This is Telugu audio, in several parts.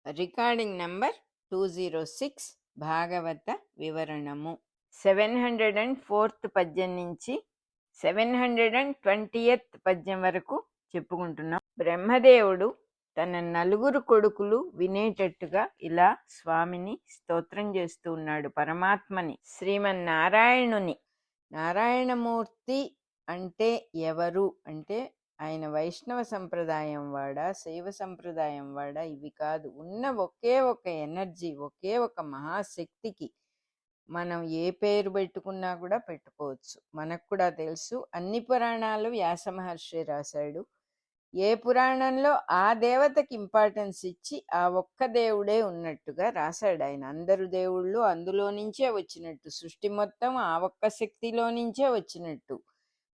రికార్డింగ్ నంబర్ 206 భాగవత వివరణము 704th పద్యం నుంచి 720th పద్యం వరకు చెప్పుకుంటున్నాం. బ్రహ్మదేవుడు తన నలుగురు కొడుకులు వినేటట్టుగా ఇలా స్వామిని స్తోత్రం చేస్తూ ఉన్నాడు. పరమాత్మని, శ్రీమన్నారాయణుని. నారాయణమూర్తి అంటే ఎవరు అంటే ఆయన వైష్ణవ సంప్రదాయం వాడా, శైవ సంప్రదాయం వాడా, ఇవి కాదు. ఉన్న ఒకే ఒక ఎనర్జీ, ఒకే ఒక మహాశక్తికి మనం ఏ పేరు పెట్టుకున్నా కూడా పెట్టుకోవచ్చు. మనకు కూడా తెలుసు, అన్ని పురాణాలు వ్యాస మహర్షి రాశాడు. ఏ పురాణంలో ఆ దేవతకి ఇంపార్టెన్స్ ఇచ్చి ఆ ఒక్క దేవుడే ఉన్నట్టుగా రాశాడు ఆయన. అందరు దేవుళ్ళు అందులో నుంచే వచ్చినట్టు, సృష్టి మొత్తం ఆ ఒక్క శక్తిలో నుంచే వచ్చినట్టు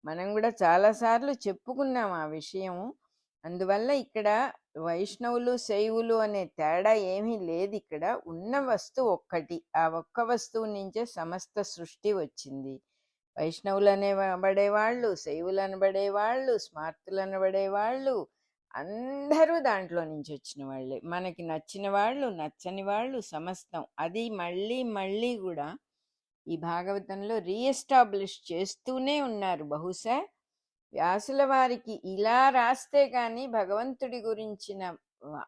మనం కూడా చాలాసార్లు చెప్పుకున్నాం ఆ విషయం. అందువల్ల ఇక్కడ వైష్ణవులు శైవులు అనే తేడా ఏమీ లేదు. ఇక్కడ ఉన్న వస్తువు ఒక్కటి, ఆ ఒక్క వస్తువు నుంచే సమస్త సృష్టి వచ్చింది. వైష్ణవులు అనబడేవాళ్ళు, శైవులు అనబడేవాళ్ళు, స్మార్తులు అనబడేవాళ్ళు అందరూ దాంట్లో నుంచి వచ్చిన వాళ్ళే. మనకి నచ్చిన వాళ్ళు, నచ్చని వాళ్ళు, సమస్తం. అది మళ్ళీ మళ్ళీ కూడా ఈ భాగవతంలో రీఎస్టాబ్లిష్ చేస్తూనే ఉన్నారు. బహుశా వ్యాసుల వారికి ఇలా రాస్తే కానీ భగవంతుడి గురించిన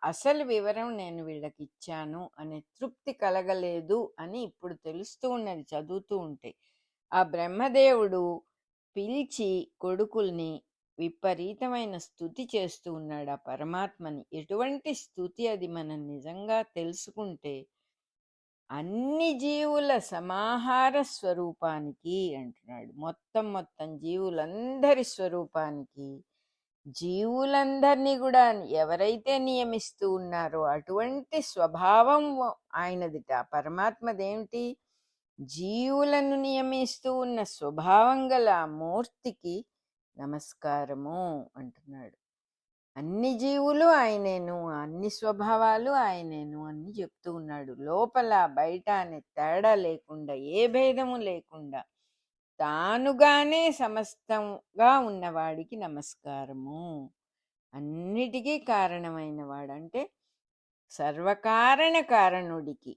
అసలు వివరం నేను వీళ్ళకి ఇచ్చాను అనే తృప్తి కలగలేదు అని ఇప్పుడు తెలుస్తూ ఉన్నది చదువుతూ ఉంటే. ఆ బ్రహ్మదేవుడు పిలిచి కొడుకుల్ని విపరీతమైన స్తుతి చేస్తూ ఉన్నాడు ఆ పరమాత్మని. ఎటువంటి స్తుతి అది మనం నిజంగా తెలుసుకుంటే, అన్ని జీవుల సమాహార స్వరూపానికి అంటున్నాడు. మొత్తం జీవులందరి స్వరూపానికి, జీవులందరినీ కూడా ఎవరైతే నియమిస్తూ ఉన్నారో అటువంటి స్వభావం ఆయనదిట. పరమాత్మదేమిటి? జీవులను నియమిస్తూ ఉన్న స్వభావం గల ఆ మూర్తికి నమస్కారము అంటున్నాడు. అన్ని జీవులు ఆయనేను, అన్ని స్వభావాలు ఆయనేను అని చెప్తూ ఉన్నాడు. లోపల బయట అనే తేడా లేకుండా, ఏ భేదము లేకుండా తానుగానే సమస్తంగా ఉన్నవాడికి నమస్కారము. అన్నిటికీ కారణమైన వాడంటే సర్వకారణ కారణుడికి,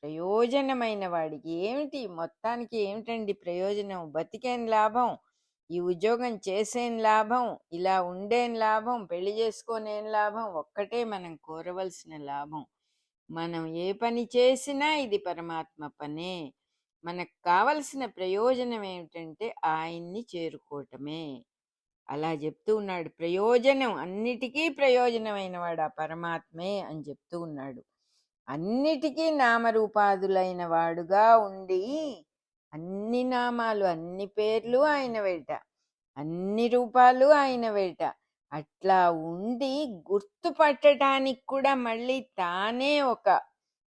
ప్రయోజనమైన వాడికి. ఏమిటి మొత్తానికి ఏమిటండి ప్రయోజనం? బతికేం లాభం, ఈ ఉద్యోగం చేసేం లాభం, ఇలా ఉండేం లాభం, పెళ్లి చేసుకోనేం లాభం? ఒక్కటే మనం కోరవలసిన లాభం. మనం ఏ పని చేసినా ఇది పరమాత్మ పనే. మనకు కావలసిన ప్రయోజనం ఏమిటంటే ఆయన్ని చేరుకోవటమే. అలా చెప్తూ ఉన్నాడు. ప్రయోజనం, అన్నిటికీ ప్రయోజనమైన వాడు ఆ పరమాత్మే అని చెప్తూ ఉన్నాడు. అన్నిటికీ నామరూపాదులైన వాడుగా ఉండి, అన్ని నామాలు, అన్ని పేర్లు ఆయన వేట, అన్ని రూపాలు ఆయన వేట. అట్లా ఉండి గుర్తుపట్టడానికి కూడా మళ్ళీ తానే ఒక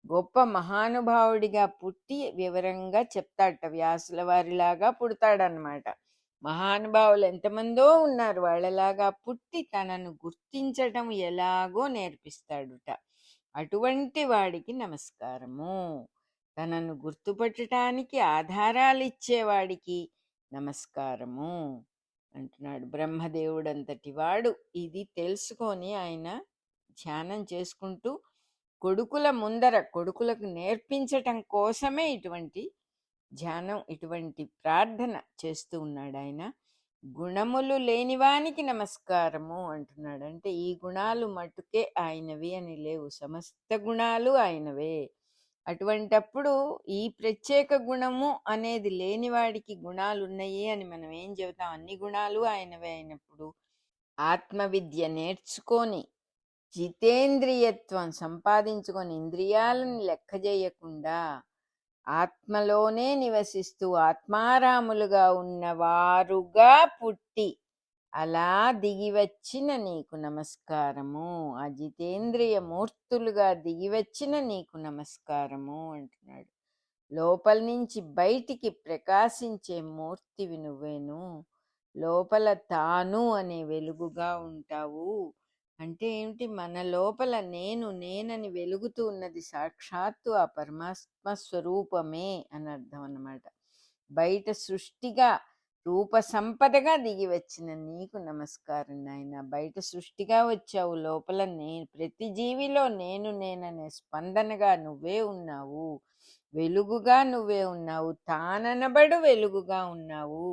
గొప్ప మహానుభావుడిగా పుట్టి వివరంగా చెప్తాడట. వ్యాసుల వారిలాగా పుడతాడనమాట. మహానుభావులు ఎంతమందో ఉన్నారు, వాళ్ళలాగా పుట్టి తనను గుర్తించటం ఎలాగో నేర్పిస్తాడుట. అటువంటి వాడికి నమస్కారము. తనను గుర్తుపట్టడానికి ఆధారాలు ఇచ్చేవాడికి నమస్కారము అంటున్నాడు. బ్రహ్మదేవుడంతటి వాడు ఇది తెలుసుకొని ఆయన ధ్యానం చేసుకుంటూ కొడుకుల ముందర, కొడుకులకు నేర్పించటం కోసమే ఇటువంటి ధ్యానం, ఇటువంటి ప్రార్థన చేస్తూ ఉన్నాడు ఆయన. గుణములు లేనివానికి నమస్కారము అంటున్నాడు. అంటే ఈ గుణాలు మట్టుకే ఆయనవి అని లేవు, సమస్త గుణాలు ఆయనవే. అటువంటప్పుడు ఈ ప్రత్యేక గుణము అనేది లేనివాడికి గుణాలు ఉన్నాయి అని మనం ఏం చెబుతాం? అన్ని గుణాలు ఆయనవే అయినప్పుడు ఆత్మవిద్య నేర్చుకొని జితేంద్రియత్వం సంపాదించుకొని, ఇంద్రియాలను లెక్క చేయకుండా ఆత్మలోనే నివసిస్తూ ఆత్మారాములుగా ఉన్నవారుగా పుట్టి అలా దిగివచ్చిన నీకు నమస్కారము, ఆ జితేంద్రియ మూర్తులుగా దిగివచ్చిన నీకు నమస్కారము అంటున్నాడు. లోపల నుంచి బయటికి ప్రకాశించే మూర్తివి నువ్వేను. లోపల తాను అనే వెలుగుగా ఉంటావు. అంటే ఏమిటి? మన లోపల నేనని వెలుగుతూ ఉన్నది సాక్షాత్తు ఆ పరమాత్మ స్వరూపమే అని అర్థం అన్నమాట. బయట సృష్టిగా రూప సంపదగా దిగి వచ్చిన నీకు నమస్కారం నాయన. బయట సృష్టిగా వచ్చావు, లోపల నేను, ప్రతి జీవిలో నేననే స్పందనగా నువ్వే ఉన్నావు, వెలుగుగా నువ్వే ఉన్నావు, తాననబడు వెలుగుగా ఉన్నావు.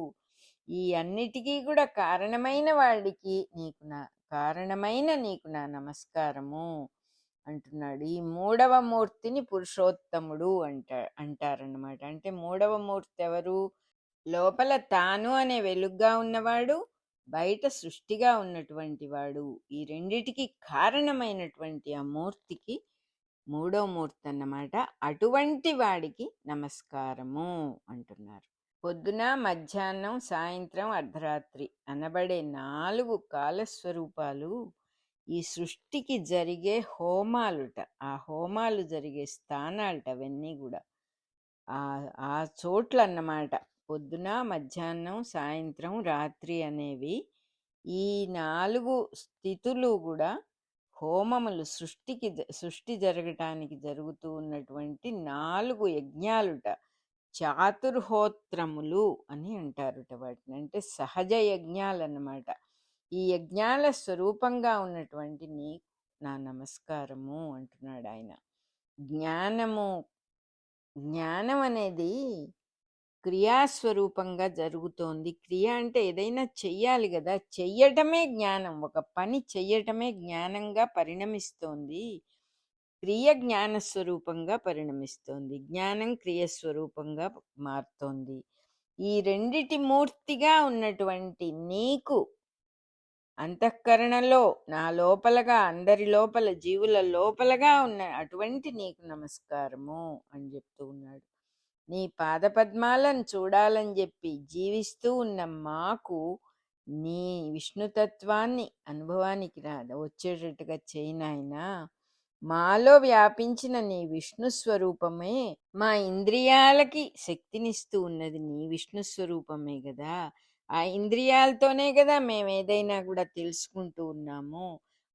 ఈ అన్నిటికీ కూడా కారణమైన నీకు నా నమస్కారము అంటున్నాడు. ఈ మూడవ మూర్తిని పురుషోత్తముడు అంటారన్నమాట. అంటే మూడవ మూర్తి ఎవరు? లోపల తాను అనే వెలుగ్గా ఉన్నవాడు, బయట సృష్టిగా ఉన్నటువంటి వాడు. ఈ రెండిటికి కారణమైనటువంటి ఆ మూర్తికి మూడో మూర్తి అన్నమాట. అటువంటి వాడికి నమస్కారము అంటున్నారు. పొద్దున, మధ్యాహ్నం, సాయంత్రం, అర్ధరాత్రి అనబడే 4 కాలస్వరూపాలు ఈ సృష్టికి జరిగే హోమాలుట. ఆ హోమాలు జరిగే స్థానాలట అవన్నీ కూడా. ఆ చోట్ల అన్నమాట. పొద్దున, మధ్యాహ్నం, సాయంత్రం, రాత్రి అనేవి ఈ 4 స్థితులు కూడా హోమములు, సృష్టి జరగటానికి జరుగుతూ ఉన్నటువంటి 4 యజ్ఞాలుట. చాతుర్హోత్రములు అని అంటారుట వాటిని. అంటే సహజ యజ్ఞాలు అన్నమాట. ఈ యజ్ఞాల స్వరూపంగా ఉన్నటువంటి నీకు నా నమస్కారము అంటున్నాడు ఆయన. జ్ఞానం అనేది క్రియాస్వరూపంగా జరుగుతోంది. క్రియ అంటే ఏదైనా చెయ్యాలి కదా, చెయ్యటమే జ్ఞానం. ఒక పని చెయ్యటమే జ్ఞానంగా పరిణమిస్తోంది. క్రియ జ్ఞానస్వరూపంగా పరిణమిస్తోంది, జ్ఞానం క్రియస్వరూపంగా మారుతోంది. ఈ రెండిటి మూర్తిగా ఉన్నటువంటి నీకు అంతఃకరణలో, నా లోపలగా, అందరి లోపల, జీవుల లోపలగా ఉన్న అటువంటి నీకు నమస్కారము అని చెప్తూ ఉన్నాడు. నీ పాదపద్మాలను చూడాలని చెప్పి జీవిస్తూ ఉన్న మాకు నీ విష్ణుతత్వాన్ని అనుభవానికి వచ్చేటట్టుగా చేయనాయనా. మాలో వ్యాపించిన నీ విష్ణు స్వరూపమే, మా ఇంద్రియాలకి శక్తినిస్తూ ఉన్నది నీ విష్ణు స్వరూపమే కదా. ఆ ఇంద్రియాలతోనే కదా మేము ఏదైనా కూడా తెలుసుకుంటూ ఉన్నాము.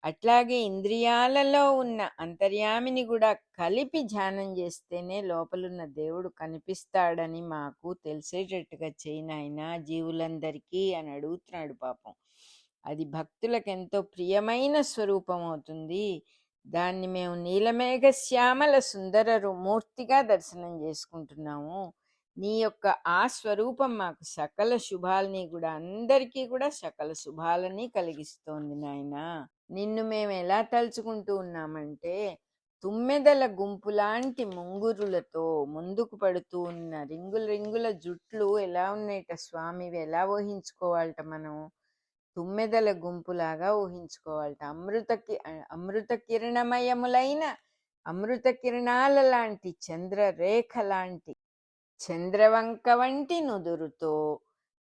అట్లాగే ఇంద్రియాలలో ఉన్న అంతర్యామిని కూడా కలిపి ధ్యానం చేస్తేనే లోపలున్న దేవుడు కనిపిస్తాడని మాకు తెలిసేటట్టుగా చేయనాయనా జీవులందరికీ అని అడుగుతున్నాడు పాపం. అది భక్తులకు ఎంతో ప్రియమైన స్వరూపం అవుతుంది. దాన్ని మేము నీలమేఘ శ్యామల సుందర మూర్తిగా దర్శనం చేసుకుంటున్నాము. నీ యొక్క ఆ స్వరూపం మాకు సకల శుభాలని కూడా, అందరికీ కూడా సకల శుభాలని కలిగిస్తోంది నాయన. నిన్ను మేము ఎలా తలుచుకుంటూ ఉన్నామంటే, తుమ్మెదల గుంపులాంటి ముంగురులతో ముందుకు పడుతూ ఉన్న రింగుల రింగుల జుట్లు ఎలా ఉన్నాయట స్వామివి, ఎలా ఊహించుకోవాలట మనం? తుమ్మెదల గుంపులాగా ఊహించుకోవాలట. అమృత కిరణమయములైన అమృత కిరణాల లాంటి, చంద్రరేఖ లాంటి, చంద్రవంక వంటి నుదురుతో,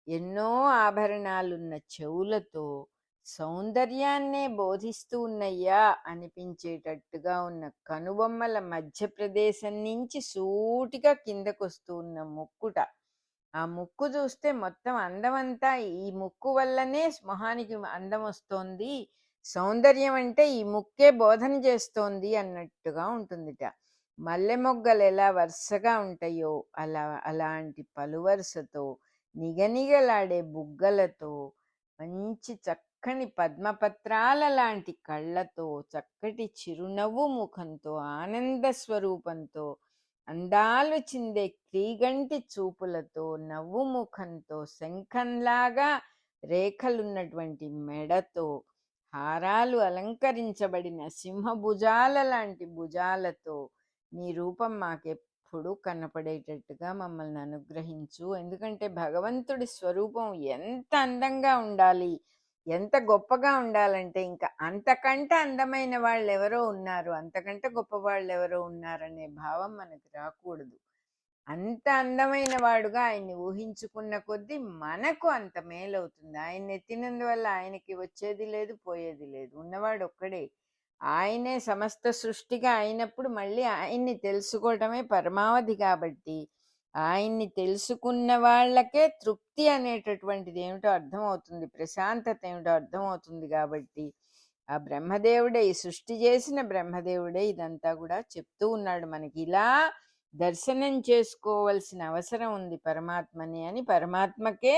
ఎన్నో ఆభరణాలున్న చెవులతో, సౌందర్యాన్నే బోధిస్తూ ఉన్నయ్యా అనిపించేటట్టుగా ఉన్న కనుబొమ్మల మధ్య ప్రదేశం నుంచి సూటిగా కిందకొస్తూ ఉన్న ముక్కుట. ఆ ముక్కు చూస్తే మొత్తం అందమంతా ఈ ముక్కు వల్లనే మొహానికి అందం వస్తోంది, సౌందర్యం అంటే ఈ ముక్కే బోధన చేస్తోంది అన్నట్టుగా ఉంటుందిట. మల్లె మొగ్గలు ఎలా వరుసగా ఉంటాయో అలాంటి పలువరుసతో, నిగనిగలాడే బుగ్గలతో, మంచి చక్కని పద్మపత్రాల లాంటి కళ్ళతో, చక్కటి చిరునవ్వు ముఖంతో, ఆనంద స్వరూపంతో, అందాలు చిందే క్రీగంటి చూపులతో, నవ్వు ముఖంతో, శంఖంలాగా రేఖలున్నటువంటి మెడతో, హారాలు అలంకరించబడిన సింహభుజాల లాంటి భుజాలతో నీ రూపం మాకెప్పుడు కనపడేటట్టుగా మమ్మల్ని అనుగ్రహించు. ఎందుకంటే భగవంతుడి స్వరూపం ఎంత అందంగా ఉండాలి, ఎంత గొప్పగా ఉండాలంటే ఇంకా అంతకంటే అందమైన వాళ్ళు ఎవరో ఉన్నారు, అంతకంటే గొప్ప వాళ్ళు ఎవరో ఉన్నారనే భావం మనకు రాకూడదు. అంత అందమైన వాడుగా ఆయన్ని ఊహించుకున్న కొద్దీ మనకు అంత మేలవుతుంది. ఆయన్ని ఎత్తినందువల్ల ఆయనకి వచ్చేది లేదు, పోయేది లేదు. ఉన్నవాడు ఒక్కడే. ఆయనే సమస్త సృష్టిగా అయినప్పుడు మళ్ళీ ఆయన్ని తెలుసుకోవటమే పరమావధి. కాబట్టి ఆయన్ని తెలుసుకున్న వాళ్ళకే తృప్తి అనేటటువంటిది ఏమిటో అర్థమవుతుంది, ప్రశాంతత ఏమిటో అర్థమవుతుంది. కాబట్టి ఆ బ్రహ్మదేవుడే, ఈ సృష్టి చేసిన బ్రహ్మదేవుడే ఇదంతా కూడా చెప్తూ ఉన్నాడు మనకి. ఇలా దర్శనం చేసుకోవలసిన అవసరం ఉంది పరమాత్మని అని పరమాత్మకే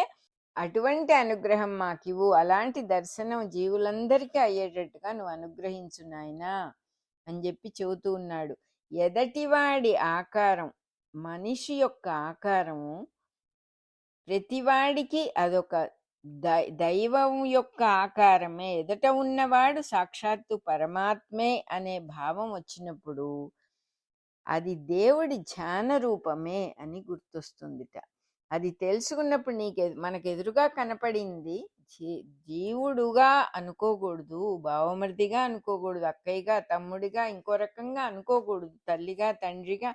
అటువంటి అనుగ్రహం మాకివ్వు. అలాంటి దర్శనం జీవులందరికీ అయ్యేటట్టుగా నువ్వు అనుగ్రహించు నాయనా అని చెప్పి చెబుతూ ఉన్నాడు. ఎదటివాడి ఆకారం, మనిషి యొక్క ఆకారము ప్రతివాడికి అదొక దైవం యొక్క ఆకారమే. ఎదుట ఉన్నవాడు సాక్షాత్తు పరమాత్మే అనే భావం వచ్చినప్పుడు అది దేవుడి ధ్యాన రూపమే అని గుర్తొస్తుందిట. అది తెలుసుకున్నప్పుడు మనకు ఎదురుగా కనపడింది జీవుడుగా అనుకోకూడదు, బావమరిదిగా అనుకోకూడదు, అక్కయ్యగా తమ్ముడిగా ఇంకో రకంగా అనుకోకూడదు, తల్లిగా తండ్రిగా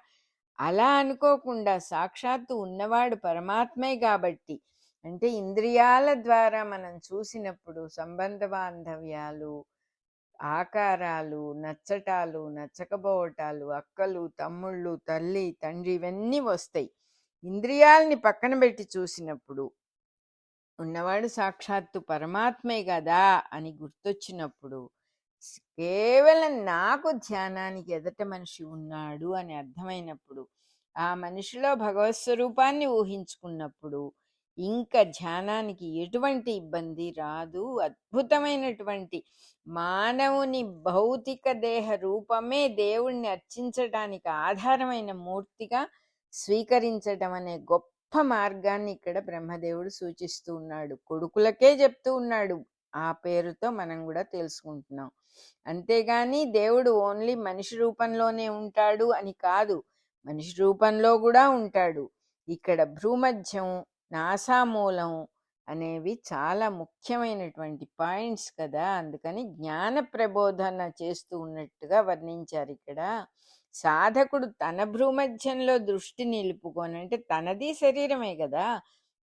అలా అనుకోకుండా సాక్షాత్తు ఉన్నవాడు పరమాత్మే కాబట్టి. అంటే ఇంద్రియాల ద్వారా మనం చూసినప్పుడు సంబంధ బాంధవ్యాలు, ఆకారాలు, నచ్చటాలు, నచ్చకపోవటాలు, అక్కలు తమ్ముళ్ళు, తల్లి తండ్రి ఇవన్నీ వస్తాయి. ఇంద్రియాలని పక్కన పెట్టి చూసినప్పుడు ఉన్నవాడు సాక్షాత్తు పరమాత్మే కదా అని గుర్తొచ్చినప్పుడు కేవలం నాకు ధ్యానానికి ఎదట మనిషి ఉన్నాడు అని అర్థమైనప్పుడు, ఆ మనిషిలో భగవత్ స్వరూపాన్ని ఊహించుకున్నప్పుడు ఇంకా ధ్యానానికి ఎటువంటి ఇబ్బంది రాదు. అద్భుతమైనటువంటి మానవుని భౌతిక దేహ రూపమే దేవుణ్ణి అర్చించడానికి ఆధారమైన మూర్తిగా స్వీకరించడం అనే గొప్ప మార్గాన్ని ఇక్కడ బ్రహ్మదేవుడు సూచిస్తూ ఉన్నాడు. కొడుకులకే చెప్తూ ఉన్నాడు. ఆ పేరుతో మనం కూడా తెలుసుకుంటున్నాం. అంతేగాని దేవుడు ఓన్లీ మనిషి రూపంలోనే ఉంటాడు అని కాదు, మనిషి రూపంలో కూడా ఉంటాడు. ఇక్కడ భ్రూమధ్యం, నాసామూలం అనేవి చాలా ముఖ్యమైనటువంటి పాయింట్స్ కదా. అందుకని జ్ఞాన ప్రబోధన చేస్తూ ఉన్నట్టుగా వర్ణించారు ఇక్కడ. సాధకుడు తన భ్రూమధ్యంలో దృష్టి నిలుపుకొని, అంటే తనది శరీరమే కదా,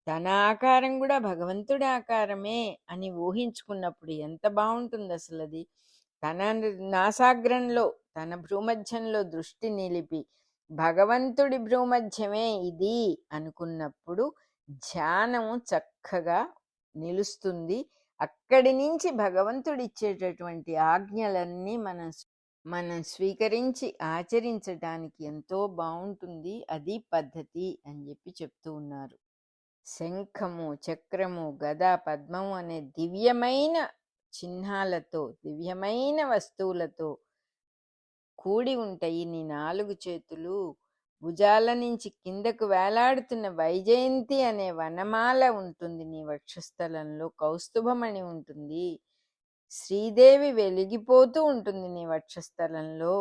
తన ఆకారం కూడా భగవంతుడి ఆకారమే అని ఊహించుకున్నప్పుడు ఎంత బాగుంటుంది అసలు అది. తన నాసాగ్రంలో తన భ్రూమధ్యంలో దృష్టి నిలిపి భగవంతుడి భ్రూమధ్యమే ఇది అనుకున్నప్పుడు ధ్యానము చక్కగా నిలుస్తుంది. అక్కడి నుంచి భగవంతుడు ఇచ్చేటటువంటి ఆజ్ఞలన్నీ మనం స్వీకరించి ఆచరించడానికి ఎంతో బాగుంటుంది. అది పద్ధతి అని చెప్పి చెప్తూ ఉన్నారు. శంఖము, చక్రము, గద, పద్మము అనే దివ్యమైన చిహ్నాలతో, దివ్యమైన వస్తువులతో కూడి ఉంటాయి నీ 4 చేతులు. భుజాల నుంచి కిందకు వేలాడుతున్న వైజయంతి అనే వనమాల ఉంటుంది నీ వక్షస్థలంలో. కౌస్తుభమణి ఉంటుంది. శ్రీదేవి వెలిగిపోతూ ఉంటుంది నీ వక్షస్థలంలో.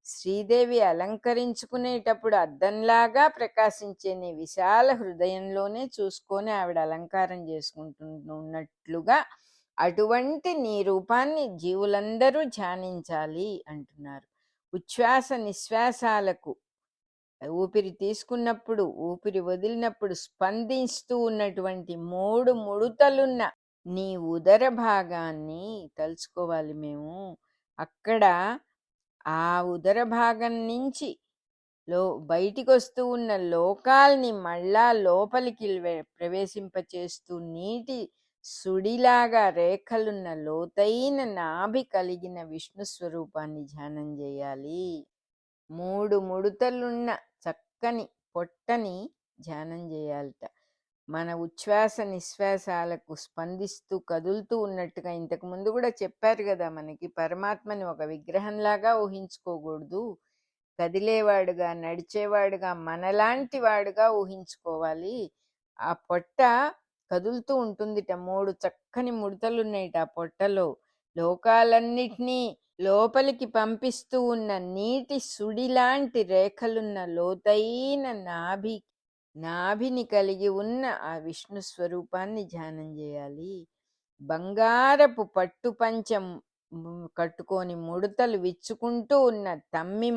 శ్రీదేవి అలంకరించుకునేటప్పుడు అద్దంలాగా ప్రకాశించే నీ విశాల హృదయంలోనే చూసుకొని ఆవిడ అలంకారం చేసుకుంటున్నట్లుగా అటువంటి నీ రూపాన్ని జీవులందరూ ధ్యానించాలి అంటున్నారు. ఉచ్ఛ్వాస నిశ్వాసాలకు, ఊపిరి తీసుకున్నప్పుడు ఊపిరి వదిలినప్పుడు స్పందిస్తూ ఉన్నటువంటి 3 ముడతలున్న నీ ఉదర భాగాన్ని తలుచుకోవాలి మేము. అక్కడ ఆ ఉదర భాగం నుంచి బయటికి వస్తూ ఉన్న లోకాల్ని మళ్ళా లోపలికి ప్రవేశింపచేస్తూ నీటి సుడిలాగా రేఖలున్న లోతైన నాభి కలిగిన విష్ణు స్వరూపాన్ని ధ్యానం చేయాలి. 3 ముడతలున్న చక్కని పొట్టని ధ్యానం చేయాలట. మన ఉచ్ఛ్వాస నిశ్వాసాలకు స్పందిస్తూ కదులుతూ ఉన్నట్టుగా ఇంతకు ముందు కూడా చెప్పారు కదా మనకి. పరమాత్మని ఒక విగ్రహంలాగా ఊహించుకోకూడదు, కదిలేవాడుగా, నడిచేవాడుగా, మనలాంటి వాడుగా ఊహించుకోవాలి. ఆ పొట్ట కదులుతూ ఉంటుందిట. 3 చక్కని ముడతలున్నాయిట ఆ పొట్టలో. లోకాలన్నిటినీ లోపలికి పంపిస్తూ ఉన్న నీటి సుడిలాంటి రేఖలున్న లోతైన నాభిని కలిగి ఉన్న ఆ విష్ణు స్వరూపాన్ని ధ్యానం చేయాలి. బంగారపు పట్టు పంచం కట్టుకొని ముడతలు విచ్చుకుంటూ ఉన్న తమ్మి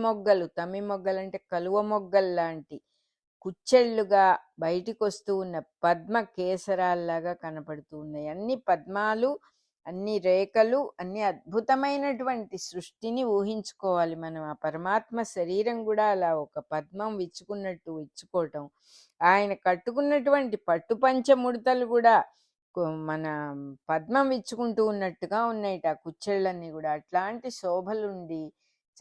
మొగ్గలంటే కలువ మొగ్గల్లాంటి కుచ్చెళ్ళుగా బయటికి వస్తూ ఉన్న పద్మ కేసరాల్లాగా కనపడుతూ ఉన్నాయి. అన్ని పద్మాలు, అన్ని రేఖలు, అన్ని అద్భుతమైనటువంటి సృష్టిని ఊహించుకోవాలి మనం. ఆ పరమాత్మ శరీరం కూడా అలా ఒక పద్మం విచ్చుకున్నట్టు విచ్చుకోవటం, ఆయన కట్టుకున్నటువంటి పట్టు పంచముడతలు కూడా మన పద్మం విచ్చుకుంటూ ఉన్నట్టుగా ఉన్నాయిట ఆ కుచ్చెళ్ళన్నీ కూడా. అట్లాంటి శోభలుండి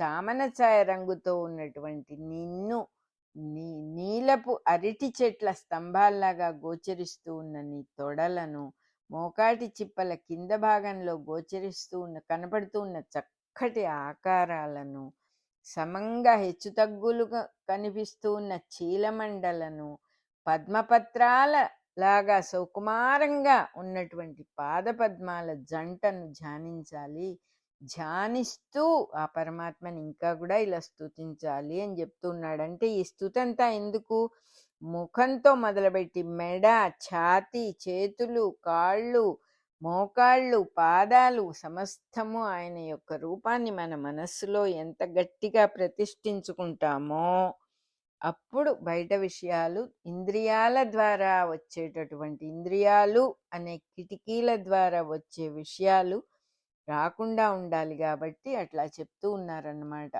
చామన ఛాయ రంగుతో ఉన్నటువంటి నిన్ను నీ నీలపు అరటి చెట్ల స్తంభాల్లాగా గోచరిస్తూ ఉన్న నీ తొడలను, మోకాటి చిప్పల కింద భాగంలో గోచరిస్తూ ఉన్న కనపడుతూ ఉన్న చక్కటి ఆకారాలను, సమంగా హెచ్చుతగ్గులుగా కనిపిస్తూ ఉన్న చీలమండలను, పద్మపత్రాల లాగా సుకుమారంగా ఉన్నటువంటి పాదపద్మాల జంటను ధ్యానించాలి. ధ్యానిస్తూ ఆ పరమాత్మని ఇంకా కూడా ఇలా స్తుతించాలి అని చెప్తున్నాడు. అంటే ఈ స్తుతంతా ఎందుకు? ముఖంతో మొదలుపెట్టి మెడ, ఛాతీ, చేతులు, కాళ్ళు, మోకాళ్ళు, పాదాలు సమస్తము ఆయన యొక్క రూపాన్ని మన మనస్సులో ఎంత గట్టిగా ప్రతిష్ఠించుకుంటామో అప్పుడు బయట విషయాలు ఇంద్రియాల ద్వారా వచ్చేటటువంటి, ఇంద్రియాలు అనే కిటికీల ద్వారా వచ్చే విషయాలు రాకుండా ఉండాలి కాబట్టి అట్లా చెప్తూ ఉన్నారన్నమాట.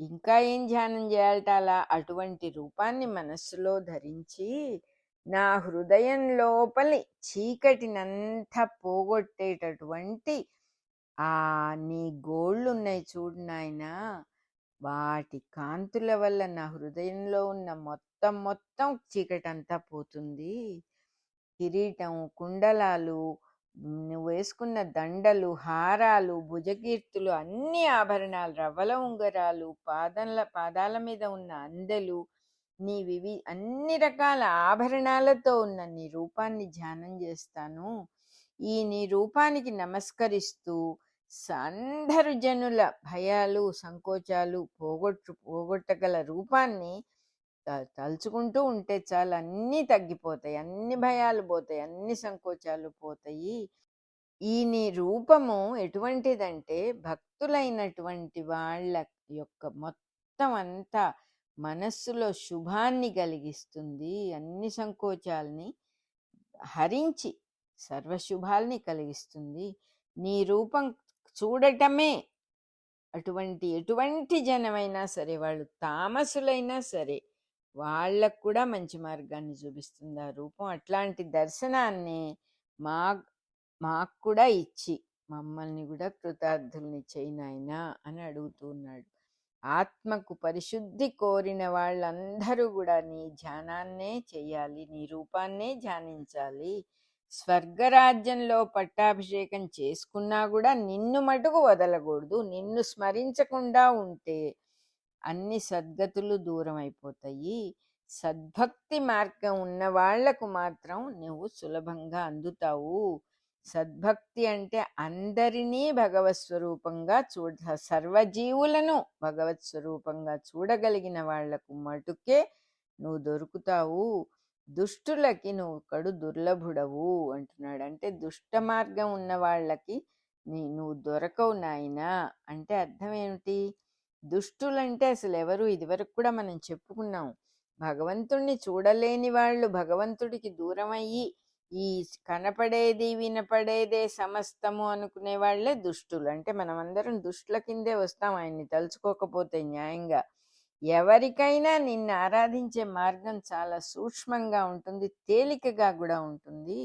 ఇంకా ఏం ధ్యానం చేయాలట? అలా అటువంటి రూపాన్ని మనస్సులో ధరించి నా హృదయం లోపలి చీకటినంతా పోగొట్టేటటువంటి ఆ నీ గోళ్ళు ఉన్నాయి చూడు నాయనా, వాటి కాంతుల వల్ల నా హృదయంలో ఉన్న మొత్తం మొత్తం చీకటంతా పోతుంది. కిరీటం, కుండలాలు, నువ్వు వేసుకున్న దండలు, హారాలు, భుజకీర్తులు, అన్ని ఆభరణాలు, రవ్వల ఉంగరాలు, పాదాల మీద ఉన్న అందెలు, అన్ని రకాల ఆభరణాలతో ఉన్న నీ రూపాన్ని ధ్యానం చేస్తాను. ఈ నీ రూపానికి నమస్కరిస్తూ అందరు జనుల భయాలు, సంకోచాలు పోగొట్టగల రూపాన్ని తలుచుకుంటూ ఉంటే చాలు, అన్నీ తగ్గిపోతాయి, అన్ని భయాలు పోతాయి, అన్ని సంకోచాలు పోతాయి. ఈ నీ రూపము ఎటువంటిదంటే భక్తులైనటువంటి వాళ్ళ యొక్క మొత్తం అంతా మనస్సులో శుభాన్ని కలిగిస్తుంది, అన్ని సంకోచాల్ని హరించి సర్వశుభాల్ని కలిగిస్తుంది. నీ రూపం చూడటమే ఎటువంటి జనమైనా సరే, వాళ్ళు తామసులైనా సరే, వాళ్ళకు కూడా మంచి మార్గాన్ని చూపిస్తుంది ఆ రూపం. అట్లాంటి దర్శనాన్ని మా మాకు కూడా ఇచ్చి మమ్మల్ని కూడా కృతార్థుల్ని చేయి నాయనా అని అడుగుతూ ఉన్నాడు. ఆత్మకు పరిశుద్ధి కోరిన వాళ్ళందరూ కూడా నీ ధ్యానాన్నే చెయ్యాలి, నీ రూపాన్నే ధ్యానించాలి. స్వర్గరాజ్యంలో పట్టాభిషేకం చేసుకున్నా కూడా నిన్ను మటుకు వదలకూడదు. నిన్ను స్మరించకుండా ఉంటే అన్ని సద్గతులు దూరం అయిపోతాయి. సద్భక్తి మార్గం ఉన్న వాళ్లకు మాత్రం నువ్వు సులభంగా అందుతావు. సద్భక్తి అంటే అందరినీ భగవత్ స్వరూపంగా సర్వజీవులను భగవత్ స్వరూపంగా చూడగలిగిన వాళ్లకు మటుకే నువ్వు దొరుకుతావు. దుష్టులకి నువ్వు కడు దుర్లభుడవు అంటున్నాడు. అంటే దుష్ట మార్గం ఉన్న వాళ్ళకి నువ్వు దొరకవు నాయనా. అంటే అర్థం ఏమిటి? దుష్టులంటే అసలు ఎవరు? ఇదివరకు కూడా మనం చెప్పుకున్నాం. భగవంతుణ్ణి చూడలేని వాళ్ళు, భగవంతుడికి దూరమయ్యి ఈ కనపడేది వినపడేదే సమస్తము అనుకునే వాళ్ళే దుష్టులు. అంటే మనం అందరం దుష్టుల కిందే వస్తాం ఆయన్ని తలుచుకోకపోతే న్యాయంగా. ఎవరికైనా నిన్ను ఆరాధించే మార్గం చాలా సూక్ష్మంగా ఉంటుంది, తేలికగా కూడా ఉంటుంది.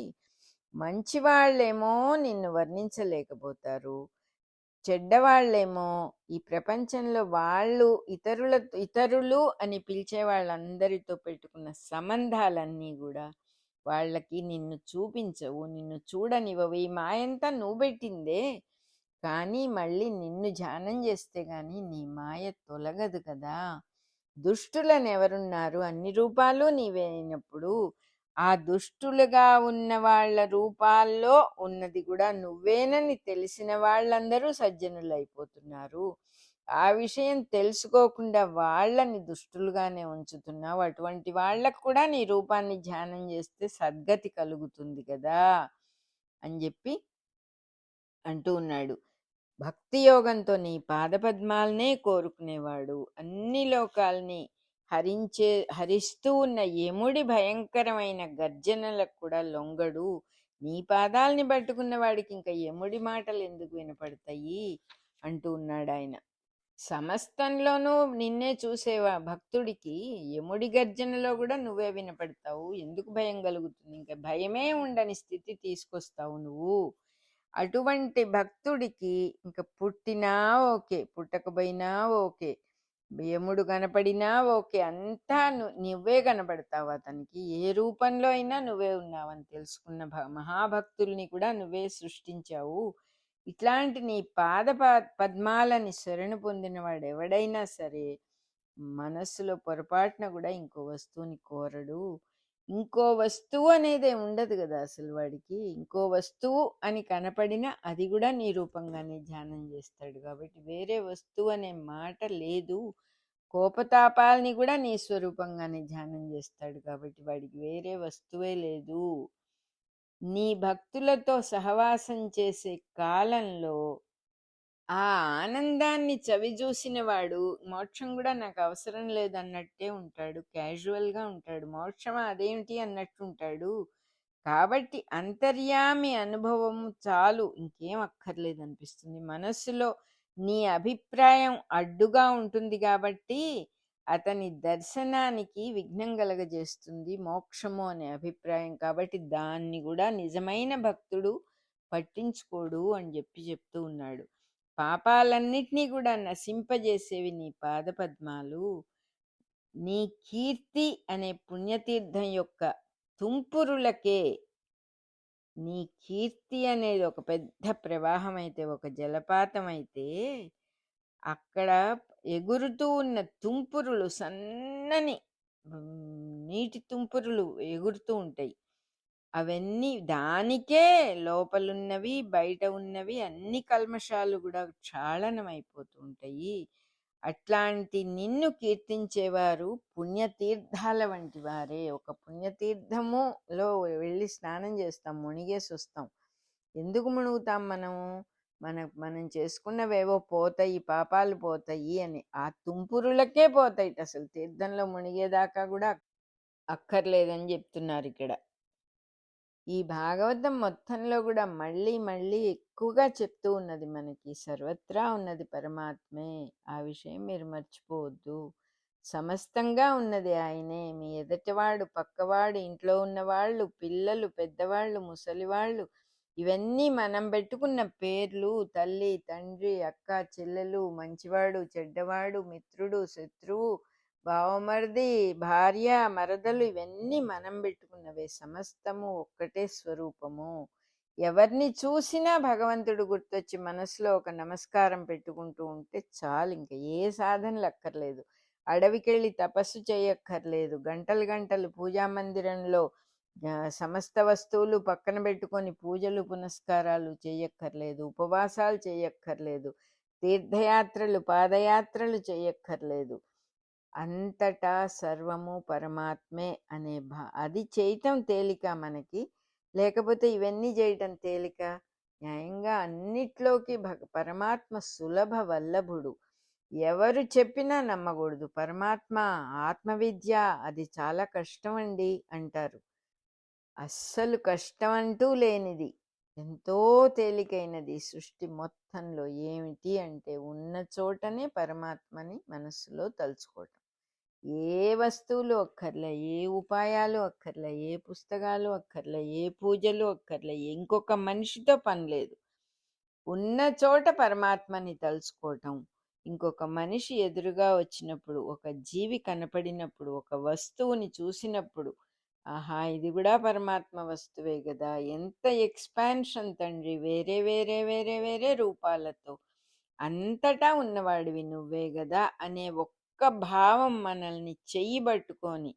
మంచి వాళ్ళేమో నిన్ను వర్ణించలేకపోతారు, చెడ్డవాళ్ళేమో ఈ ప్రపంచంలో వాళ్ళు ఇతరులు అని పిలిచే వాళ్ళందరితో పెట్టుకున్న సంబంధాలన్నీ కూడా వాళ్ళకి నిన్ను చూపించవు, నిన్ను చూడనివ్వవు. ఈ మాయంతా నువ్వు పెట్టిందే, కానీ మళ్ళీ నిన్ను ధ్యానం చేస్తే గాని నీ మాయ తొలగదు కదా. దుష్టులను ఎవరున్నారు? అన్ని రూపాలు నీవే అయినప్పుడు ఆ దుష్టులుగా ఉన్న వాళ్ళ రూపాల్లో ఉన్నది కూడా నువ్వేనని తెలిసిన వాళ్ళందరూ సజ్జనులు అయిపోతున్నారు. ఆ విషయం తెలుసుకోకుండా వాళ్ళని దుష్టులుగానే ఉంచుతున్నావు. అటువంటి వాళ్ళకు కూడా నీ రూపాన్ని ధ్యానం చేస్తే సద్గతి కలుగుతుంది కదా అని చెప్పి అంటూ ఉన్నాడు. భక్తి యోగంతో నీ పాదపద్మాలనే కోరుకునేవాడు అన్ని లోకాల్ని హరిస్తూ ఉన్న యముడి భయంకరమైన గర్జనలకు కూడా లొంగడు. నీ పాదాలని పట్టుకున్న వాడికి ఇంకా యముడి మాటలు ఎందుకు వినపడతాయి అంటూ ఉన్నాడు ఆయన. సమస్తంలోనూ నిన్నే చూసేవా భక్తుడికి యముడి గర్జనలో కూడా నువ్వే వినపడతావు. ఎందుకు భయం కలుగుతుంది? ఇంకా భయమే ఉండని స్థితి తీసుకొస్తావు నువ్వు. అటువంటి భక్తుడికి ఇంకా పుట్టినా ఓకే, పుట్టకపోయినా ఓకే, యముడు కనపడినా ఓకే. అంతా నువ్వే కనపడతావు అతనికి. ఏ రూపంలో అయినా నువ్వే ఉన్నావని తెలుసుకున్న మహాభక్తుల్ని కూడా నువ్వే సృష్టించావు. ఇట్లాంటి నీ పద్మాలని శరణు పొందిన వాడెవడైనా సరే, మనస్సులో పొరపాటున కూడా ఇంకో వస్తువుని కోరడు. ఇంకో వస్తువు అనేదే ఉండదు గదా అసలు వాడికి. ఇంకో వస్తువు అని కనపడినా అది గూడా నీ రూపంగానే ధ్యానం జేస్తాడు. గాబట్టి వేరే వస్తువు అనే మాట లేదు. కోపతాపాల్ని గూడా నీ స్వరూపంగానే ధ్యానం జేస్తాడు. కాబట్టి వాడికి వేరే వస్తువే లేదు. నీ భక్తులతో సహవాసం చేసే కాలంలో ఆ ఆనందాన్ని చవిజూసిన వాడు మోక్షం గూడా నాకవసరం లేదన్నట్టే ఉంటాడు. క్యాజువల్‌గా ఉంటాడు. మోక్షమా అదేమిటి అన్నట్టుంటాడు. కాబట్టి అంతర్యామి అనుభవము చాలు. ఇంకేం అక్కర్లేదనిపిస్తుంది. మనస్సులో నీ అభిప్రాయం అడ్డుగా ఉంటుంది గాబట్టి, అతని దర్శనానికి విఘ్నం కలగజేస్తుంది మోక్షము అనే అభిప్రాయం. కాబట్టి దాన్ని గూడా నిజమైన భక్తుడు పట్టించుకోడు అని చెప్తూ ఉన్నాడు. పాపాలన్నిటినీ కూడా నశింపజేసేవి నీ పాదపద్మాలు. నీ కీర్తి అనే పుణ్యతీర్థం యొక్క తుంపురులకే, నీ కీర్తి అనేది ఒక పెద్ద ప్రవాహం అయితే, ఒక జలపాతం అయితే, అక్కడ ఎగురుతూ ఉన్న తుంపురులు సన్నని నీటి తుంపురులు ఎగురుతూ ఉంటాయి. అవన్నీ దానికే లోపలున్నవి, బయట ఉన్నవి అన్ని కల్మషాలు గూడా క్షాళనమైపోతూ ఉంటాయి. అట్లాంటి నిన్ను కీర్తించేవారు పుణ్యతీర్థాల వంటి వారే. ఒక పుణ్యతీర్థములో వెళ్ళి స్నానం చేస్తాం, మునిగేసొస్తాం. ఎందుకు మునుగుతాం మనము? మనం చేసుకున్నవేవో పోతాయి, పాపాలు పోతాయి అని. ఆ తుంపురులకే పోతాయిట అసలు. తీర్థంలో మునిగేదాకా గూడా అక్కర్లేదని చెప్తున్నారిక్కడ. ఈ భాగవతం మొత్తంలో కూడా మళ్ళీ మళ్ళీ ఎక్కువగా చెప్తూ ఉన్నది మనకి, సర్వత్రా ఉన్నది పరమాత్మే. ఆ విషయం మీరు మర్చిపోవద్దు. సమస్తంగా ఉన్నది ఆయనే. మీ ఎదటివాడు, పక్కవాడు, ఇంట్లో ఉన్నవాళ్ళు, పిల్లలు, పెద్దవాళ్ళు, ముసలివాళ్ళు, ఇవన్నీ మనం పెట్టుకున్న పేర్లు. తల్లి, తండ్రి, అక్క, చెల్లెలు, మంచివాడు, చెడ్డవాడు, మిత్రుడు, శత్రువు, బావమరిది, భార్య, మరదలు, ఇవన్నీ మనం పెట్టుకున్నవే. సమస్తము ఒక్కటే స్వరూపము. ఎవరిని చూసినా భగవంతుడు గుర్తొచ్చి మనసులో ఒక నమస్కారం పెట్టుకుంటూ ఉంటే చాలు. ఇంకా ఏ సాధనలు అక్కర్లేదు. అడవికెళ్ళి తపస్సు చేయక్కర్లేదు. గంటలు గంటలు పూజా మందిరంలో సమస్త వస్తువులు పక్కన పెట్టుకొని పూజలు పునస్కారాలు చేయక్కర్లేదు. ఉపవాసాలు చేయక్కర్లేదు. తీర్థయాత్రలు, పాదయాత్రలు చేయక్కర్లేదు. అంతటా సర్వము పరమాత్మే అనే అది చేయటం తేలిక మనకి. లేకపోతే ఇవన్నీ చేయటం తేలిక? న్యాయంగా అన్నిట్లోకి పరమాత్మ సులభ వల్లభుడు. ఎవరు చెప్పినా నమ్మకూడదు. పరమాత్మ ఆత్మవిద్య అది చాలా కష్టం అండి అంటారు. అస్సలు కష్టం అంటూ లేనిది, ఎంతో తేలికైనది సృష్టి మొత్తంలో. ఏమిటి అంటే ఉన్న చోటనే పరమాత్మని మనస్సులో తలుచుకోవటం. ఏ వస్తువులు అక్కర్లే, ఏ ఉపాయాలు అక్కర్లే, ఏ పుస్తకాలు అక్కర్లే, ఏ పూజలు అక్కర్లే, ఇంకొక మనిషితో పని లేదు. ఉన్న చోట పరమాత్మని తలుచుకోవటం. ఇంకొక మనిషి ఎదురుగా వచ్చినప్పుడు, ఒక జీవి కనపడినప్పుడు, ఒక వస్తువుని చూసినప్పుడు, ఆహా ఇది కూడా పరమాత్మ వస్తువే కదా. ఎంత ఎక్స్పాన్షన్ తండ్రి, వేరే వేరే వేరే వేరే రూపాలతో అంతటా ఉన్నవాడివి నువ్వే గదా అనే ఒక్క భావం మనల్ని చెయ్యి పట్టుకొని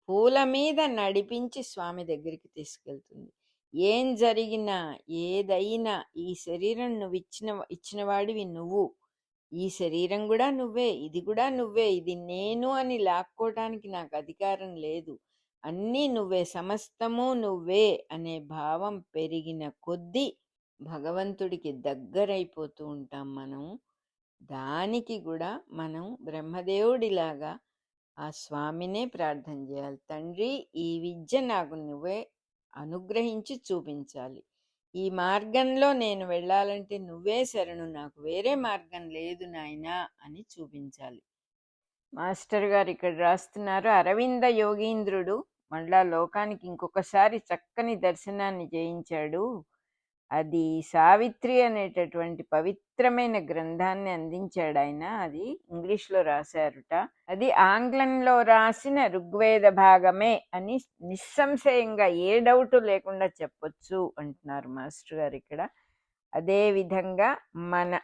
పూల మీద నడిపించి స్వామి దగ్గరికి తీసుకెళ్తుంది. ఏం జరిగినా, ఏదైనా, ఈ శరీరం నువ్వు ఇచ్చిన వాడివి నువ్వు. ఈ శరీరం కూడా నువ్వే, ఇది కూడా నువ్వే. ఇది నేను అని లాక్కోవటానికి నాకు అధికారం లేదు. అన్నీ నువ్వే, సమస్తము నువ్వే అనే భావం పెరిగిన కొద్దీ భగవంతుడికి దగ్గరైపోతూ ఉంటాం మనం. దానికి కూడా మనం బ్రహ్మదేవుడిలాగా ఆ స్వామినే ప్రార్థన చేయాలి. తండ్రి ఈ విద్య నాకు నువ్వే అనుగ్రహించి చూపించాలి. ఈ మార్గంలో నేను వెళ్ళాలంటే నువ్వే శరణు, నాకు వేరే మార్గం లేదు నాయనా అని చూపించాలి. మాస్టర్ గారు ఇక్కడ రాస్తున్నారు, అరవింద యోగీంద్రుడు మళ్ళా లోకానికి ఇంకొకసారి చక్కని దర్శనాన్ని చేయించాడు. అది సావిత్రి అనేటటువంటి పవిత్రమైన గ్రంథాన్ని అందించాడు ఆయన. అది ఇంగ్లీష్లో రాశారుట. అది ఆంగ్లంలో రాసిన ఋగ్వేద భాగమే అని నిస్సంశయంగా ఏ డౌట్ లేకుండా చెప్పొచ్చు అంటున్నారు మాస్టర్ గారు ఇక్కడ. అదే విధంగా మన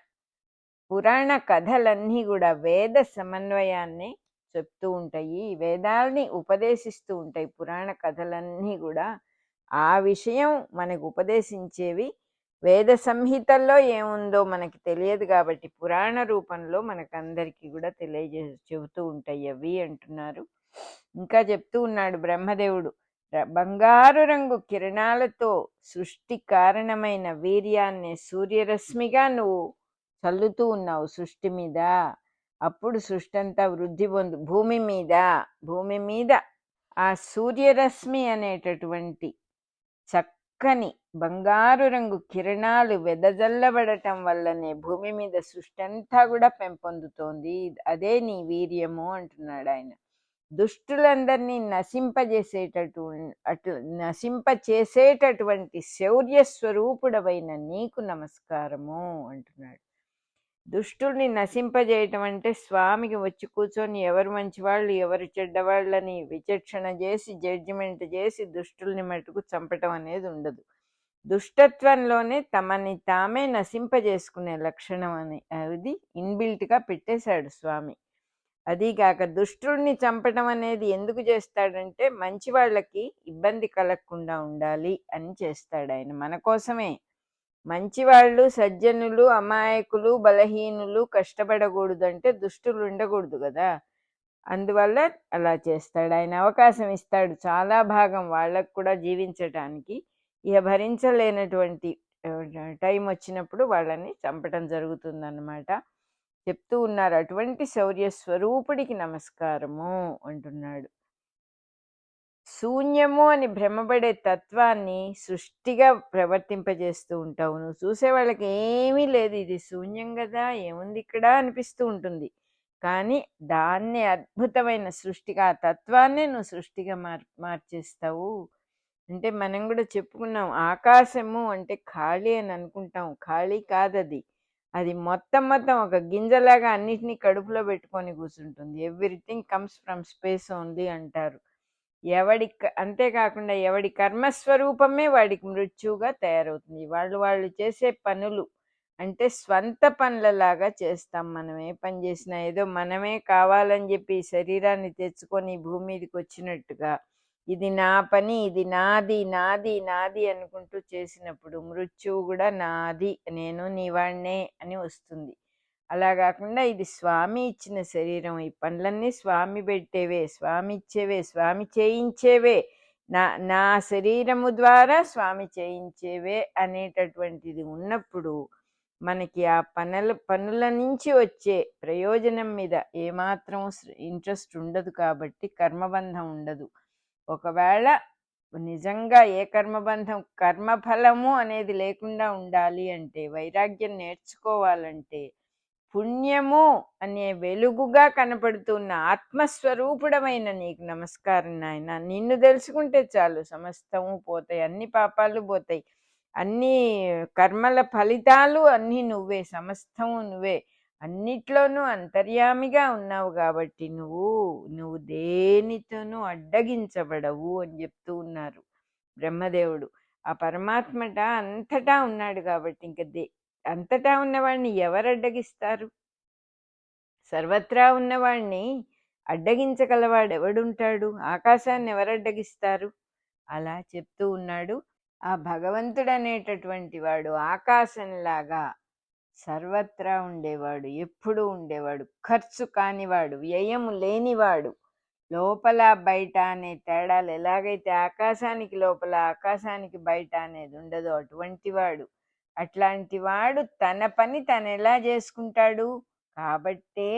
పురాణ కథలన్నీ కూడా వేద సమన్వయాన్ని చెప్తూ ఉంటాయి, వేదాల్ని ఉపదేశిస్తూ ఉంటాయి. పురాణ కథలన్నీ కూడా ఆ విషయం మనకు ఉపదేశించేవి. వేద సంహితల్లో ఏముందో మనకి తెలియదు కాబట్టి పురాణ రూపంలో మనకందరికీ కూడా చెబుతూ ఉంటాయి అవి అంటున్నారు. ఇంకా చెప్తూ ఉన్నాడు బ్రహ్మదేవుడు, బంగారు రంగు కిరణాలతో సృష్టి కారణమైన వీర్యాన్ని సూర్యరశ్మిగా నువ్వు చల్లుతూ ఉన్నావు సృష్టి మీద. అప్పుడు సృష్టి అంతా వృద్ధి భూమి మీద ఆ సూర్యరశ్మి అనేటటువంటి చక్కని బంగారు రంగు కిరణాలు వెదజల్లబడటం వల్లనే భూమి మీద సృష్టి అంతా కూడా పెంపొందుతోంది. అదే నీ వీర్యము అంటున్నాడు ఆయన. దుష్టులందరినీ నశింపచేసేటటువంటి శౌర్య స్వరూపుడవైన నీకు నమస్కారము అంటున్నాడు. దుష్టుల్ని నశింపజేయటం అంటే స్వామికి వచ్చి కూర్చొని ఎవరు మంచివాళ్ళు ఎవరు చెడ్డవాళ్ళని విచక్షణ చేసి జడ్జిమెంట్ చేసి దుష్టుల్ని మటుకు చంపటం అనేది ఉండదు. దుష్టత్వంలోనే తమని తామే నశింపజేసుకునే లక్షణం అని అది ఇన్బిల్ట్గా పెట్టేశాడు స్వామి. అదీగాక దుష్టుల్ని చంపటం అనేది ఎందుకు చేస్తాడంటే మంచి వాళ్ళకి ఇబ్బంది కలగకుండా ఉండాలి అని చేస్తాడు ఆయన, మన కోసమే. మంచివాళ్ళు సజ్జనులు అమాయకులు బలహీనులు కష్టపడకూడదు అంటే దుష్టులు ఉండకూడదు కదా. అందువల్ల అలా చేస్తాడు ఆయన. అవకాశం ఇస్తాడు చాలా భాగం వాళ్ళకు కూడా జీవించటానికి. ఇక భరించలేనటువంటి టైం వచ్చినప్పుడు వాళ్ళని చంపటం జరుగుతుందన్నమాట. చెప్తూ ఉన్నారు అటువంటి శౌర్య స్వరూపుడికి నమస్కారము అంటున్నాడు. శూన్యము అని భ్రమపడే తత్వాన్ని సృష్టిగా ప్రవర్తింపజేస్తూ ఉంటావు. నువ్వు చూసే వాళ్ళకి ఏమీ లేదు, ఇది శూన్యం కదా ఏముంది ఇక్కడ అనిపిస్తూ ఉంటుంది. కానీ దాన్నే అద్భుతమైన సృష్టిగా ఆ తత్వాన్నే నువ్వు సృష్టిగా మార్చేస్తావు. అంటే మనం కూడా చెప్పుకున్నాం, ఆకాశము అంటే ఖాళీ అని అనుకుంటాం, ఖాళీ కాదది. అది మొత్తం ఒక గింజలాగా అన్నిటినీ కడుపులో పెట్టుకొని కూర్చుంటుంది. Everything comes from space only అంటారు. అంతేకాకుండా ఎవడి కర్మస్వరూపమే వాడికి మృత్యువుగా తయారవుతుంది. వాళ్ళు చేసే పనులు అంటే స్వంత పనులలాగా చేస్తాం. మనం ఏ పని చేసినా ఏదో మనమే కావాలని చెప్పి శరీరాన్ని తెచ్చుకొని భూమి మీదకి వచ్చినట్టుగా ఇది నా పని, ఇది నాది నాది నాది అనుకుంటూ చేసినప్పుడు మృత్యువు కూడా నాది, నేను నీవాణ్ణే అని వస్తుంది. అలా కాకుండా ఇది స్వామి ఇచ్చిన శరీరం, ఈ పనులన్నీ స్వామి పెట్టేవే, స్వామి ఇచ్చేవే, స్వామి చేయించేవే, నా శరీరము ద్వారా స్వామి చేయించేవే అనేటటువంటిది ఉన్నప్పుడు మనకి ఆ పనుల నుంచి వచ్చే ప్రయోజనం మీద ఏమాత్రం ఇంట్రెస్ట్ ఉండదు. కాబట్టి కర్మబంధం ఉండదు. ఒకవేళ నిజంగా ఏ కర్మబంధం కర్మఫలము అనేది లేకుండా ఉండాలి అంటే, వైరాగ్యం నేర్చుకోవాలంటే పుణ్యము అనే వెలుగుగా కనపడుతున్న ఆత్మస్వరూపుడమైన నీకు నమస్కారం నాయన. నిన్ను తెలుసుకుంటే చాలు, సమస్తము పోతాయి, అన్ని పాపాలు పోతాయి, అన్ని కర్మల ఫలితాలు అన్నీ నువ్వే, సమస్తము నువ్వే, అన్నిట్లోనూ అంతర్యామిగా ఉన్నావు కాబట్టి నువ్వు దేనితోనూ అడ్డగించబడవు అని చెప్తూ ఉన్నారు బ్రహ్మదేవుడు. ఆ పరమాత్మట అంతటా ఉన్నాడు కాబట్టి ఇంక అంతటా ఉన్నవాడిని ఎవరు అడ్డగిస్తారు? సర్వత్రా ఉన్నవాడిని అడ్డగించగలవాడు ఎవడుంటాడు? ఆకాశాన్ని ఎవరు అడ్డగిస్తారు? అలా చెప్తూ ఉన్నాడు. ఆ భగవంతుడు అనేటటువంటి వాడు ఆకాశంలాగా సర్వత్రా ఉండేవాడు, ఎప్పుడూ ఉండేవాడు, ఖర్చు కానివాడు, వ్యయము లేనివాడు, లోపల బయట అనే తేడాలు ఎలాగైతే ఆకాశానికి లోపల ఆకాశానికి బయట అనేది ఉండదో అటువంటి వాడు. అట్లాంటి వాడు తన పని తను ఎలా చేసుకుంటాడు? కాబట్టే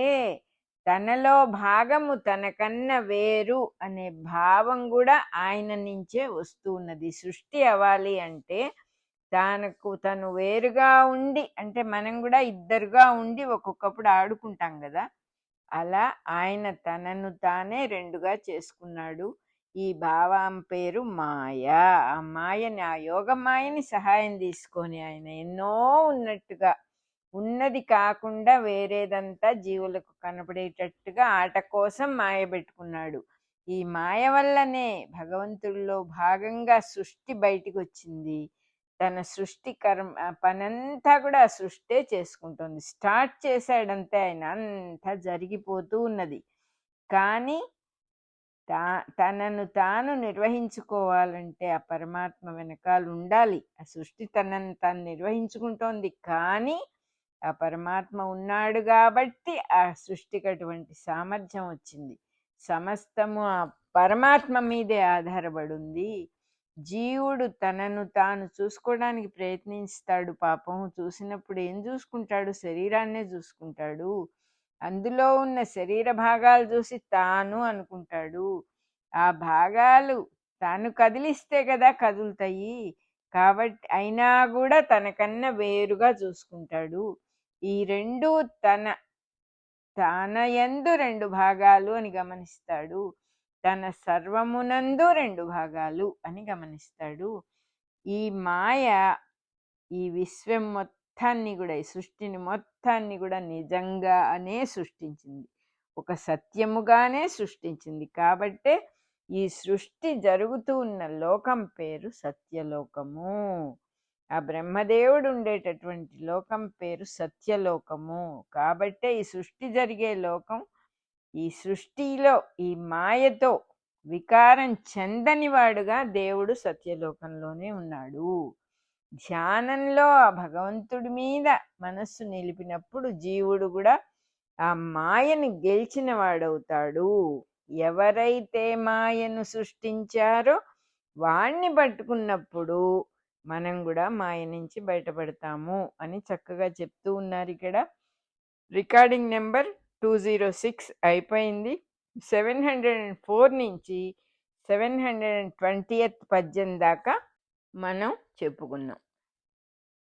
తనలో భాగము తనకన్నా వేరు అనే భావం కూడా ఆయన నుంచే వస్తూ ఉన్నది. సృష్టి అవ్వాలి అంటే తను వేరుగా ఉండి, అంటే మనం కూడా ఇద్దరుగా ఉండి ఒక్కొక్కప్పుడు ఆడుకుంటాం కదా, అలా ఆయన తనను తానే రెండుగా చేసుకున్నాడు. ఈ భావం పేరు మాయ. ఆ మాయని, ఆ యోగ మాయని సహాయం తీసుకొని ఆయన ఎన్నో ఉన్నట్టుగా, ఉన్నది కాకుండా వేరేదంతా జీవులకు కనపడేటట్టుగా ఆట కోసం మాయ పెట్టుకున్నాడు. ఈ మాయ వల్లనే భగవంతుడిలో భాగంగా సృష్టి బయటికి వచ్చింది. తన సృష్టి పనంతా కూడా ఆ సృష్టే చేసుకుంటుంది. స్టార్ట్ చేశాడంతే ఆయన, అంతా జరిగిపోతూ ఉన్నది. కానీ తనను తాను నిర్వహించుకోవాలంటే ఆ పరమాత్మ వెనకాల ఉండాలి. ఆ సృష్టి తనను తాను నిర్వహించుకుంటోంది, కానీ ఆ పరమాత్మ ఉన్నాడు కాబట్టి ఆ సృష్టికి అటువంటి సామర్థ్యం వచ్చింది. సమస్తము ఆ పరమాత్మ మీదే ఆధారపడి ఉంది. జీవుడు తనను తాను చూసుకోవడానికి ప్రయత్నిస్తాడు. పాపం చూసినప్పుడు ఏం చూసుకుంటాడు? శరీరాన్నే చూసుకుంటాడు. అందులో ఉన్న శరీర భాగాలు చూసి తాను అనుకుంటాడు. ఆ భాగాలు తాను కదిలిస్తే కదా కదులుతాయి. కాబట్టి అయినా కూడా తనకన్నా వేరుగా చూసుకుంటాడు. ఈ రెండు తన యందు రెండు భాగాలు అని గమనిస్తాడు. తన సర్వమునందు రెండు భాగాలు అని గమనిస్తాడు. ఈ మాయ ఈ విశ్వం మొత్తాన్ని కూడా, ఈ సృష్టిని మొత్తాన్ని కూడా నిజంగానే సృష్టించింది, ఒక సత్యముగానే సృష్టించింది. కాబట్టే ఈ సృష్టి జరుగుతూ ఉన్న లోకం పేరు సత్యలోకము. ఆ బ్రహ్మదేవుడు ఉండేటటువంటి లోకం పేరు సత్యలోకము. కాబట్టే ఈ సృష్టి జరిగే లోకం, ఈ సృష్టిలో ఈ మాయతో వికారం చెందని వాడుగా దేవుడు సత్యలోకంలోనే ఉన్నాడు. ధ్యానంలో ఆ భగవంతుడి మీద మనస్సు నిలిపినప్పుడు జీవుడు కూడా ఆ మాయని గెలిచిన వాడవుతాడు. ఎవరైతే మాయను సృష్టించారో వాణ్ణి పట్టుకున్నప్పుడు మనం కూడా మాయ నుంచి బయటపడతాము అని చక్కగా చెప్తూ ఉన్నారు ఇక్కడ. రికార్డింగ్ నెంబర్ 206 అయిపోయింది. 704 నుంచి 720th పద్యం దాకా మనం చెప్పుకున్నాం.